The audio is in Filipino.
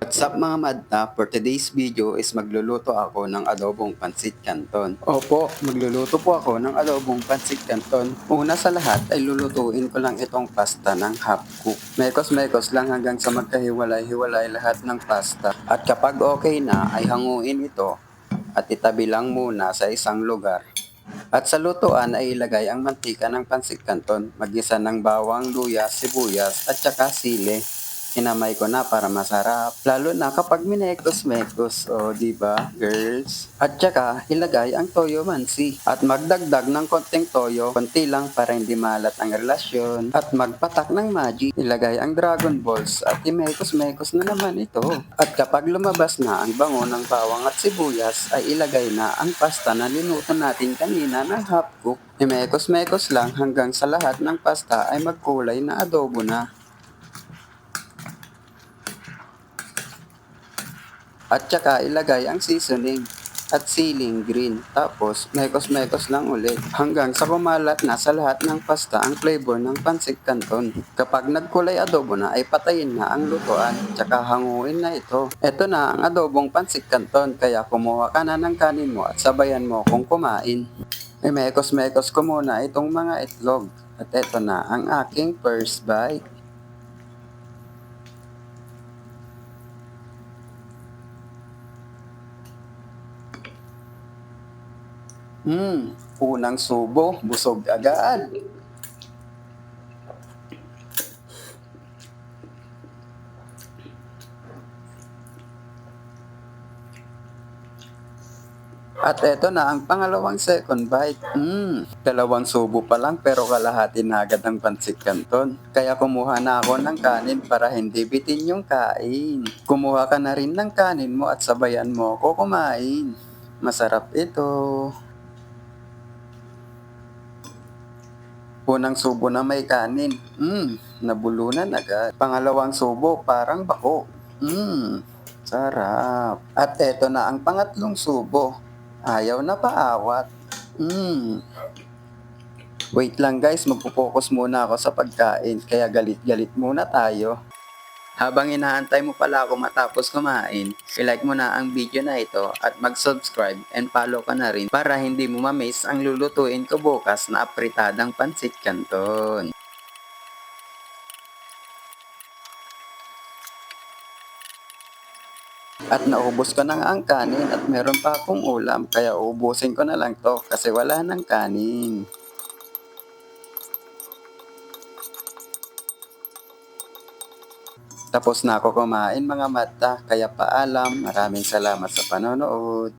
What's up mga madna? For today's video is magluluto ako ng adobong pansit canton. Opo, magluluto po ako ng adobong pansit canton. Una sa lahat ay lulutuin ko lang itong pasta ng half cook. Mekos-mekos lang hanggang sa magkahiwalay-hiwalay lahat ng pasta. At kapag okay na ay hanguin ito at itabi lang muna sa isang lugar. At sa lutuan ay ilagay ang mantika ng pansit canton, magisa ng bawang, luya, sibuyas at saka sili. Hinamay ko na para masarap. Lalo na kapag minekos-mekos, o di ba, girls? At saka ilagay ang toyo mansi at magdagdag ng konting toyo, konti lang para hindi malat ang relasyon. At magpatak ng magic, ilagay ang dragon balls at imekos-mekos na naman ito. At kapag lumabas na ang bango ng bawang at sibuyas, ay ilagay na ang pasta na linuto natin kanina ng half cook. Imekos-mekos lang hanggang sa lahat ng pasta ay magkulay na adobo na. At saka ilagay ang seasoning at siling green. Tapos mekos-mekos lang ulit hanggang sa kumalat na sa lahat ng pasta ang flavor ng pansit canton. Kapag nagkulay adobo na ay patayin na ang lutuan tsaka hanguin na ito. Ito na ang adobong pansit canton kaya kumuha ka na ng kanin mo at sabayan mo kung kumain. Mekos-mekos ko muna itong mga itlog at ito na ang aking first bite. Unang subo, busog agad. At eto na ang pangalawang second bite. Dalawang subo pa lang pero kalahati na agad ang pansit canton. Kaya kumuha na ako ng kanin para hindi bitin yung kain. Kumuha ka na rin ng kanin mo at sabayan mo ako kumain. Masarap ito. Unang subo na may kanin. Nabulunan agad. Pangalawang subo, parang bako. Sarap. At eto na ang pangatlong subo. Ayaw na paawat. Wait lang guys, magpo-focus muna ako sa pagkain. Kaya galit-galit muna tayo. Habang inaantay mo pala ako matapos kumain, i-like mo na ang video na ito at mag-subscribe and follow ka na rin para hindi mo ma-miss ang lulutuin ko bukas na apritadang pansit canton. At naubos ko na nga ang kanin at meron pa akong ulam kaya uubusin ko na lang to kasi wala nang kanin. Tapos na ako kumain mga mata, kaya paalam, maraming salamat sa panonood.